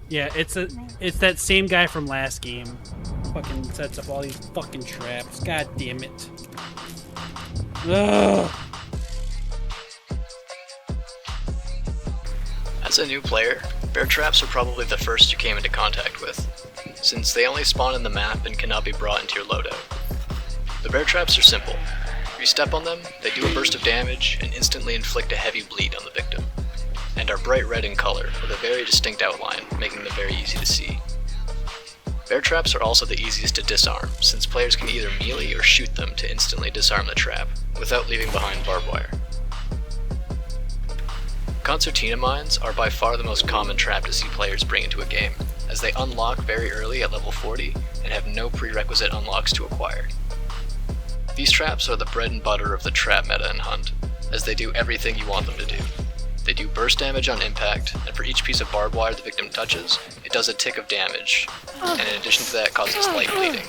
Yeah, it's that same guy from last game. Fucking sets up all these fucking traps. God damn it. Ugh. As a new player, bear traps are probably the first you came into contact with, since they only spawn in the map and cannot be brought into your loadout. The bear traps are simple. If you step on them, they do a burst of damage and instantly inflict a heavy bleed on the victim, and are bright red in color with a very distinct outline, making them very easy to see. Bear traps are also the easiest to disarm, since players can either melee or shoot them to instantly disarm the trap, without leaving behind barbed wire. Concertina mines are by far the most common trap to see players bring into a game, as they unlock very early at level 40 and have no prerequisite unlocks to acquire. These traps are the bread and butter of the trap meta in Hunt, as they do everything you want them to do. They do burst damage on impact, and for each piece of barbed wire the victim touches, it does a tick of damage, and in addition to that causes light bleeding.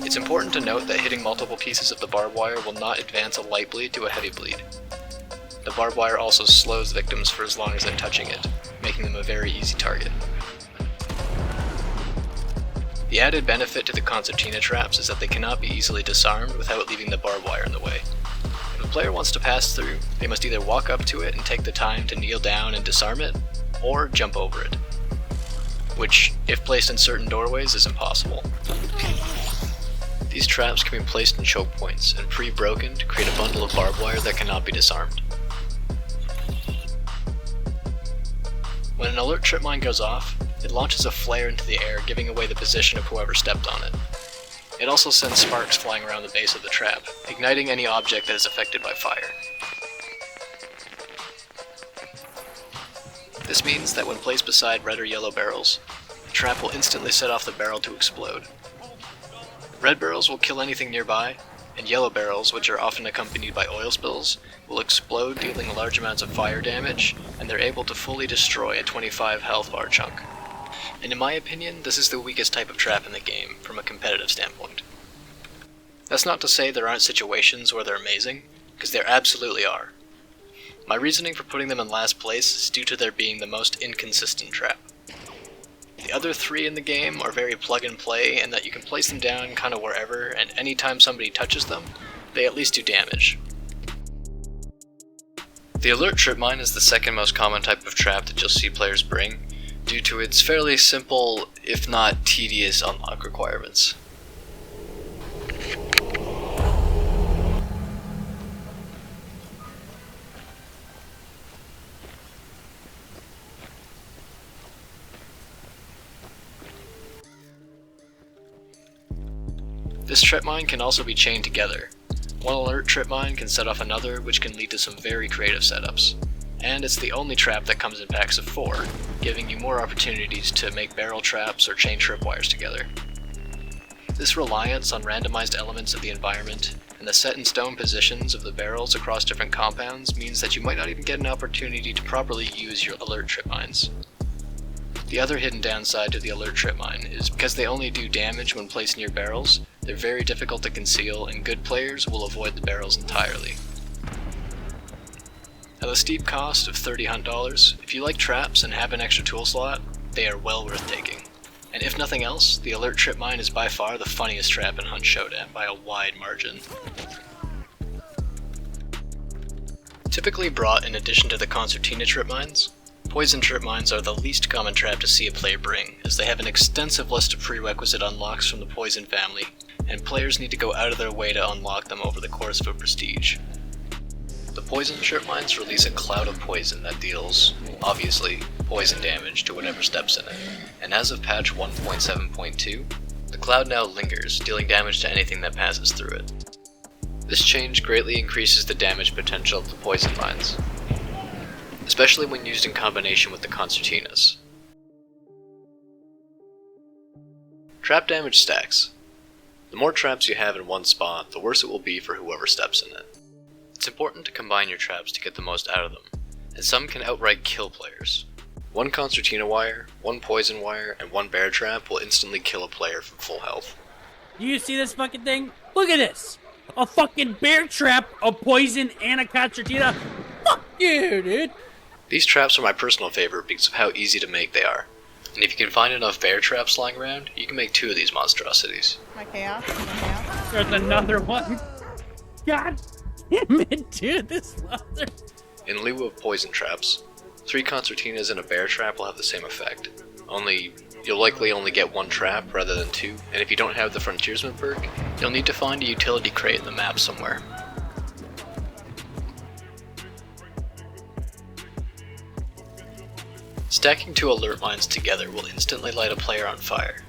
It's important to note that hitting multiple pieces of the barbed wire will not advance a light bleed to a heavy bleed. The barbed wire also slows victims for as long as they're touching it, making them a very easy target. The added benefit to the concertina traps is that they cannot be easily disarmed without leaving the barbed wire in the way. If a player wants to pass through, they must either walk up to it and take the time to kneel down and disarm it, or jump over it, which, if placed in certain doorways, is impossible. These traps can be placed in choke points and pre-broken to create a bundle of barbed wire that cannot be disarmed. When an alert trip mine goes off, it launches a flare into the air, giving away the position of whoever stepped on it. It also sends sparks flying around the base of the trap, igniting any object that is affected by fire. This means that when placed beside red or yellow barrels, the trap will instantly set off the barrel to explode. Red barrels will kill anything nearby, and yellow barrels, which are often accompanied by oil spills, will explode, dealing large amounts of fire damage, and they're able to fully destroy a 25 health bar chunk. And in my opinion, this is the weakest type of trap in the game, from a competitive standpoint. That's not to say there aren't situations where they're amazing, because there absolutely are. My reasoning for putting them in last place is due to their being the most inconsistent trap. The other three in the game are very plug and play, in that you can place them down kinda wherever, and anytime somebody touches them, they at least do damage. The alert trip mine is the second most common type of trap that you'll see players bring, due to its fairly simple, if not tedious, unlock requirements. This trip mine can also be chained together. One alert trip mine can set off another, which can lead to some very creative setups. And it's the only trap that comes in packs of 4, giving you more opportunities to make barrel traps or chain tripwires together. This reliance on randomized elements of the environment and the set-in-stone positions of the barrels across different compounds means that you might not even get an opportunity to properly use your alert trip mines. The other hidden downside to the alert trip mine is because they only do damage when placed near barrels, they're very difficult to conceal, and good players will avoid the barrels entirely. At a steep cost of $30 Hunt dollars, if you like traps and have an extra tool slot, they are well worth taking. And if nothing else, the alert trip mine is by far the funniest trap in Hunt Showdown by a wide margin. Typically brought in addition to the concertina trip mines, poison trip mines are the least common trap to see a player bring, as they have an extensive list of prerequisite unlocks from the poison family, and players need to go out of their way to unlock them over the course of a prestige. The poison trip mines release a cloud of poison that deals, obviously, poison damage to whatever steps in it, and as of patch 1.7.2, the cloud now lingers, dealing damage to anything that passes through it. This change greatly increases the damage potential of the poison mines, especially when used in combination with the concertinas. Trap damage stacks. The more traps you have in one spot, the worse it will be for whoever steps in it. It's important to combine your traps to get the most out of them, and some can outright kill players. One concertina wire, one poison wire, and one bear trap will instantly kill a player from full health. Do you see this fucking thing? Look at this! A fucking bear trap, a poison, and a concertina. Fuck you, dude! These traps are my personal favorite because of how easy to make they are. And if you can find enough bear traps lying around, you can make 2 of these monstrosities. My chaos. My chaos. There's another one. God damn it, dude, this mother. In lieu of poison traps, 3 concertinas and a bear trap will have the same effect. Only, you'll likely only get 1 trap rather than 2, and if you don't have the Frontiersman perk, you'll need to find a utility crate in the map somewhere. Stacking 2 alert mines together will instantly light a player on fire.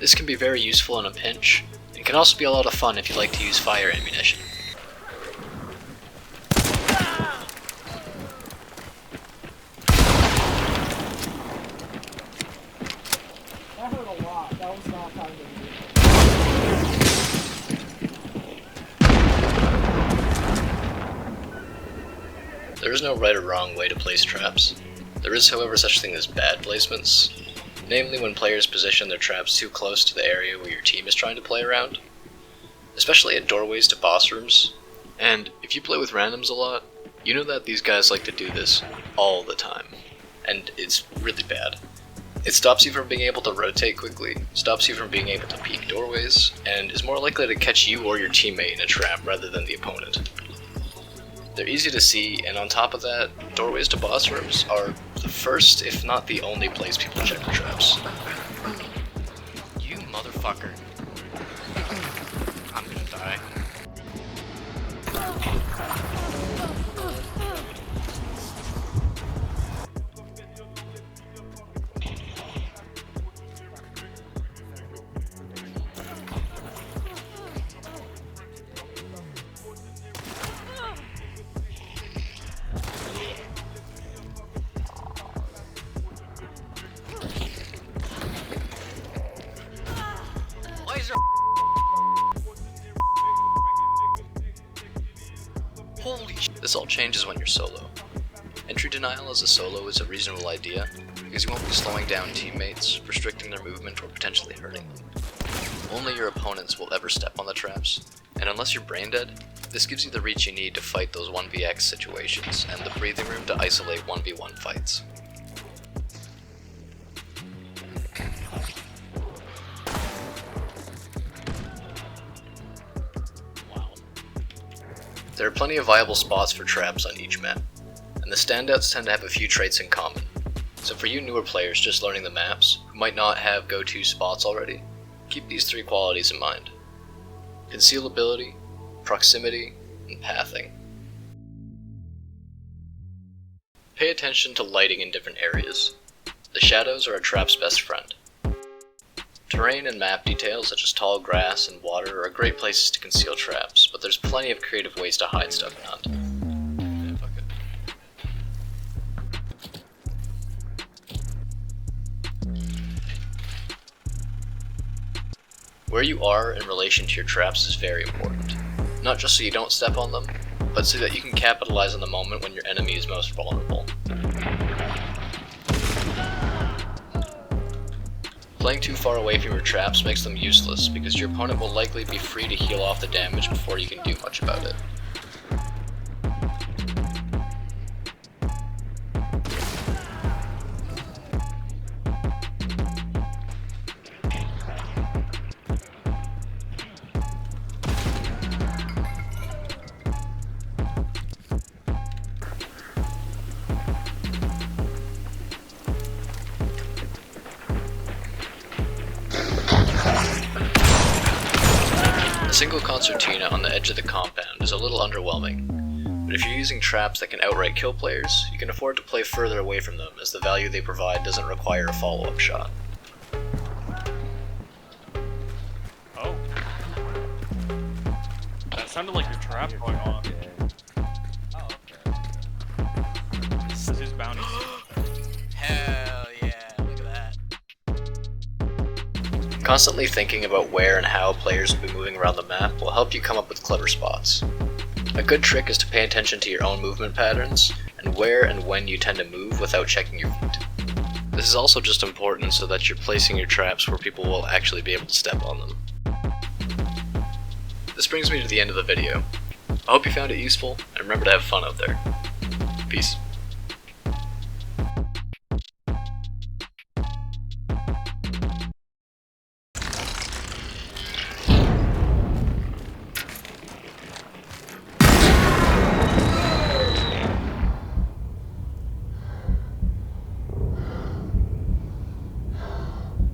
This can be very useful in a pinch, and can also be a lot of fun if you like to use fire ammunition. That hurt a lot. That was not kind of me. There is no right or wrong way to place traps. There is, however, such thing as bad placements, namely when players position their traps too close to the area where your team is trying to play around, especially at doorways to boss rooms. And if you play with randoms a lot, you know that these guys like to do this all the time, and it's really bad. It stops you from being able to rotate quickly, stops you from being able to peek doorways, and is more likely to catch you or your teammate in a trap rather than the opponent. They're easy to see, and on top of that, doorways to boss rooms are the first, if not the only place people check for traps. You motherfucker. I'm gonna die. Why is there Holy sh**. This all changes when you're solo. Entry denial as a solo is a reasonable idea, because you won't be slowing down teammates, restricting their movement, or potentially hurting them. Only your opponents will ever step on the traps, and unless you're brain dead, this gives you the reach you need to fight those 1vx situations, and the breathing room to isolate 1v1 fights. There are plenty of viable spots for traps on each map, and the standouts tend to have a few traits in common. So for you newer players just learning the maps, who might not have go-to spots already, keep these 3 qualities in mind: concealability, proximity, and pathing. Pay attention to lighting in different areas. The shadows are a trap's best friend. Terrain and map details such as tall grass and water are great places to conceal traps, but there's plenty of creative ways to hide stuff around. Yeah, fuck it. Where you are in relation to your traps is very important. Not just so you don't step on them, but so that you can capitalize on the moment when your enemy is most vulnerable. Playing too far away from your traps makes them useless, because your opponent will likely be free to heal off the damage before you can do much about it. A single concertina on the edge of the compound is a little underwhelming, but if you're using traps that can outright kill players, you can afford to play further away from them, as the value they provide doesn't require a follow-up shot. Oh. That sounded like your trap going off. Oh, okay. This is his bounty. Hell yeah, look at that. Constantly thinking about where and how players will be moving around the map will help you come up with clever spots. A good trick is to pay attention to your own movement patterns, and where and when you tend to move without checking your feet. This is also just important so that you're placing your traps where people will actually be able to step on them. This brings me to the end of the video. I hope you found it useful, and remember to have fun out there. Peace.